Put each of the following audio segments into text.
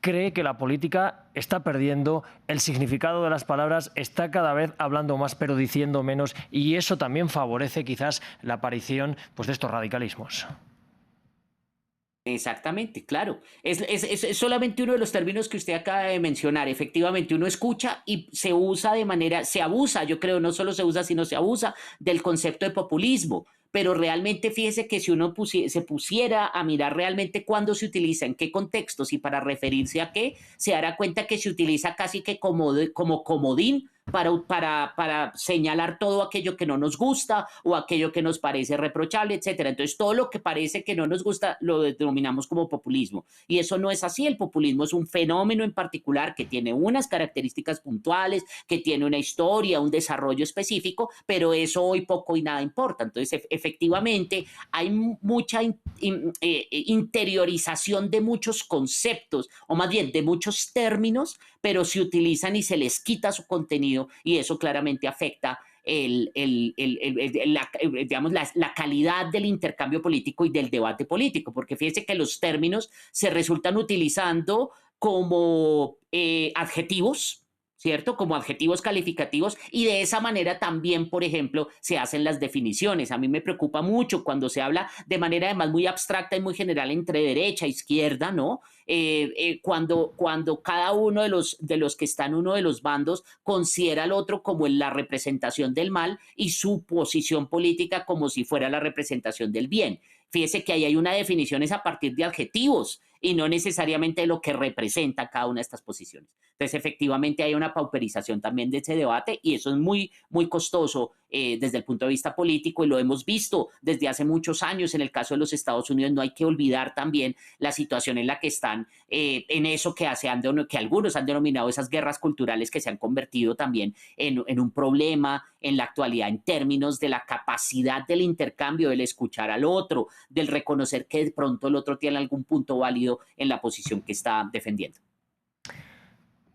cree que la política está perdiendo el significado de las palabras, está cada vez hablando más pero diciendo menos, y eso también favorece quizás la aparición pues, de estos radicalismos. Exactamente, claro. Es solamente uno de los términos que usted acaba de mencionar. Efectivamente, uno escucha y se usa de manera, se abusa, yo creo, no solo se usa, sino se abusa del concepto de populismo. Pero realmente fíjese que si uno se pusiera a mirar realmente cuándo se utiliza, en qué contextos y para referirse a qué, se dará cuenta que se utiliza casi que como comodín para señalar todo aquello que no nos gusta o aquello que nos parece reprochable, etcétera. Entonces, todo lo que parece que no nos gusta lo denominamos como populismo. Y eso no es así. El populismo es un fenómeno en particular que tiene unas características puntuales, que tiene una historia, un desarrollo específico, pero eso hoy poco y nada importa. Entonces, efectivamente, hay mucha interiorización de muchos conceptos, o más bien de muchos términos, pero se utilizan y se les quita su contenido y eso claramente afecta digamos, la calidad del intercambio político y del debate político, porque fíjese que los términos se resultan utilizando como adjetivos, ¿cierto? Como adjetivos calificativos y de esa manera también, por ejemplo, se hacen las definiciones. A mí me preocupa mucho cuando se habla de manera además muy abstracta y muy general entre derecha e izquierda, ¿no? Cuando cada uno de los que está en uno de los bandos considera al otro como la representación del mal y su posición política como si fuera la representación del bien. Fíjese que ahí hay una definición es a partir de adjetivos y no necesariamente de lo que representa cada una de estas posiciones. Entonces, efectivamente, hay una pauperización también de ese debate y eso es muy, muy costoso desde el punto de vista político y lo hemos visto desde hace muchos años en el caso de los Estados Unidos. No hay que olvidar también la situación en la que están en eso que algunos han denominado esas guerras culturales que se han convertido también en un problema en la actualidad en términos de la capacidad del intercambio, del escuchar al otro, del reconocer que de pronto el otro tiene algún punto válido en la posición que está defendiendo.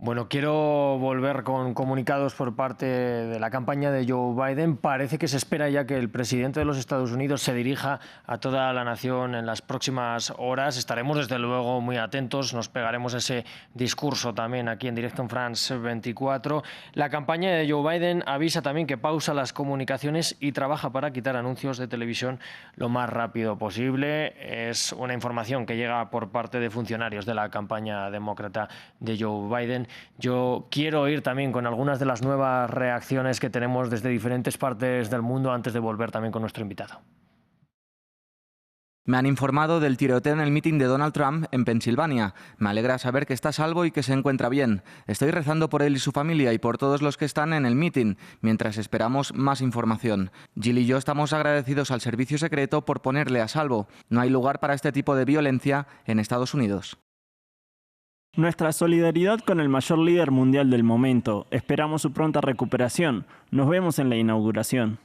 Bueno, quiero volver con comunicados por parte de la campaña de Joe Biden. Parece que se espera ya que el presidente de los Estados Unidos se dirija a toda la nación en las próximas horas. Estaremos desde luego muy atentos, nos pegaremos ese discurso también aquí en directo en France 24. La campaña de Joe Biden avisa también que pausa las comunicaciones y trabaja para quitar anuncios de televisión lo más rápido posible. Es una información que llega por parte de funcionarios de la campaña demócrata de Joe Biden. Yo quiero ir también con algunas de las nuevas reacciones que tenemos desde diferentes partes del mundo antes de volver también con nuestro invitado. Me han informado del tiroteo en el mitin de Donald Trump en Pensilvania. Me alegra saber que está a salvo y que se encuentra bien. Estoy rezando por él y su familia y por todos los que están en el mitin, mientras esperamos más información. Jill y yo estamos agradecidos al servicio secreto por ponerle a salvo. No hay lugar para este tipo de violencia en Estados Unidos. Nuestra solidaridad con el mayor líder mundial del momento. Esperamos su pronta recuperación. Nos vemos en la inauguración.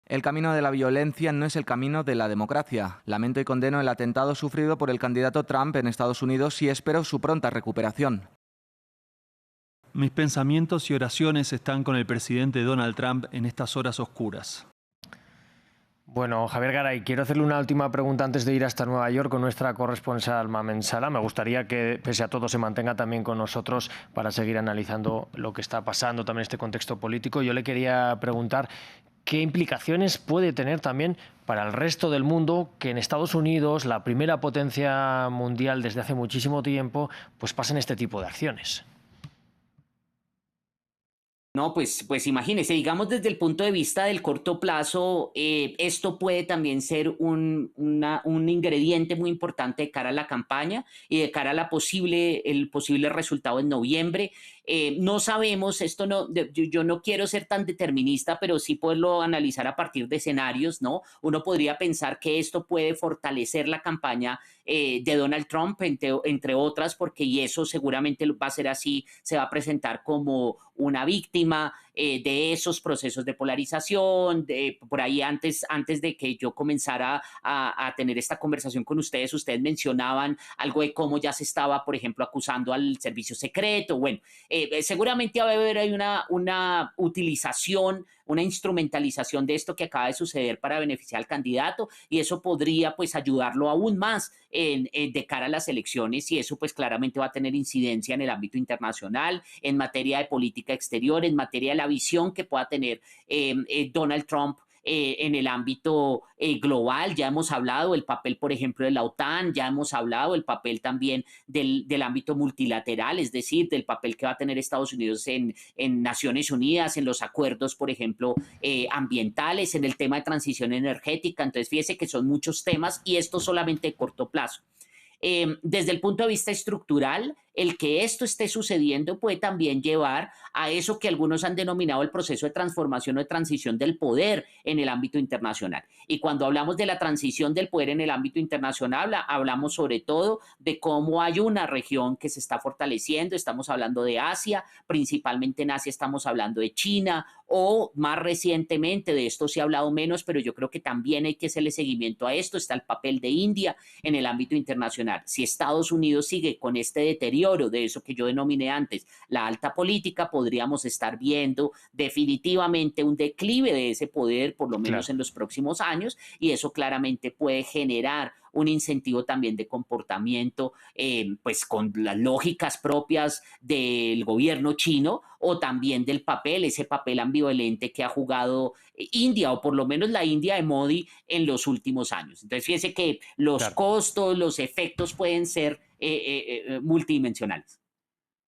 El camino de la violencia no es el camino de la democracia. Lamento y condeno el atentado sufrido por el candidato Trump en Estados Unidos y espero su pronta recuperación. Mis pensamientos y oraciones están con el presidente Donald Trump en estas horas oscuras. Bueno, Javier Garay, quiero hacerle una última pregunta antes de ir hasta Nueva York con nuestra corresponsal Mamen Sala. Me gustaría que, pese a todo, se mantenga también con nosotros para seguir analizando lo que está pasando también en este contexto político. Yo le quería preguntar qué implicaciones puede tener también para el resto del mundo que en Estados Unidos, la primera potencia mundial desde hace muchísimo tiempo, pues pasen este tipo de acciones. No, pues imagínese, digamos desde el punto de vista del corto plazo, esto puede también ser un ingrediente muy importante de cara a la campaña y de cara a el posible resultado en noviembre. No sabemos, yo no quiero ser tan determinista, pero sí poderlo analizar a partir de escenarios, ¿no? Uno podría pensar que esto puede fortalecer la campaña de Donald Trump, entre otras, porque y eso seguramente va a ser así, se va a presentar como una víctima de esos procesos de polarización. Por ahí antes de que yo comenzara a tener esta conversación con ustedes mencionaban algo de cómo ya se estaba, por ejemplo, acusando al servicio secreto. Bueno, seguramente va a haber ahí una utilización, una instrumentalización de esto que acaba de suceder para beneficiar al candidato, y eso podría pues ayudarlo aún más de cara a las elecciones, y eso pues claramente va a tener incidencia en el ámbito internacional, en materia de política exterior, en materia de la visión que pueda tener Donald Trump en el ámbito global. Ya hemos hablado del papel, por ejemplo, de la OTAN, ya hemos hablado del papel también del ámbito multilateral, es decir, del papel que va a tener Estados Unidos en Naciones Unidas, en los acuerdos, por ejemplo, ambientales, en el tema de transición energética. Entonces, fíjese que son muchos temas y esto solamente de corto plazo. Desde el punto de vista estructural, el que esto esté sucediendo puede también llevar a eso que algunos han denominado el proceso de transformación o de transición del poder en el ámbito internacional. Y cuando hablamos de la transición del poder en el ámbito internacional, hablamos sobre todo de cómo hay una región que se está fortaleciendo. Estamos hablando de Asia, principalmente en Asia estamos hablando de China, o más recientemente, de esto se ha hablado menos, pero yo creo que también hay que hacerle seguimiento a esto, está el papel de India en el ámbito internacional. Si Estados Unidos sigue con este deterioro de eso que yo denominé antes, la alta política, podríamos estar viendo definitivamente un declive de ese poder, por lo menos en los próximos años, y eso claramente puede generar un incentivo también de comportamiento, pues con las lógicas propias del gobierno chino, o también del papel, ese papel ambivalente que ha jugado India, o por lo menos la India de Modi en los últimos años. Entonces, fíjese que los costos, los efectos pueden ser multidimensionales.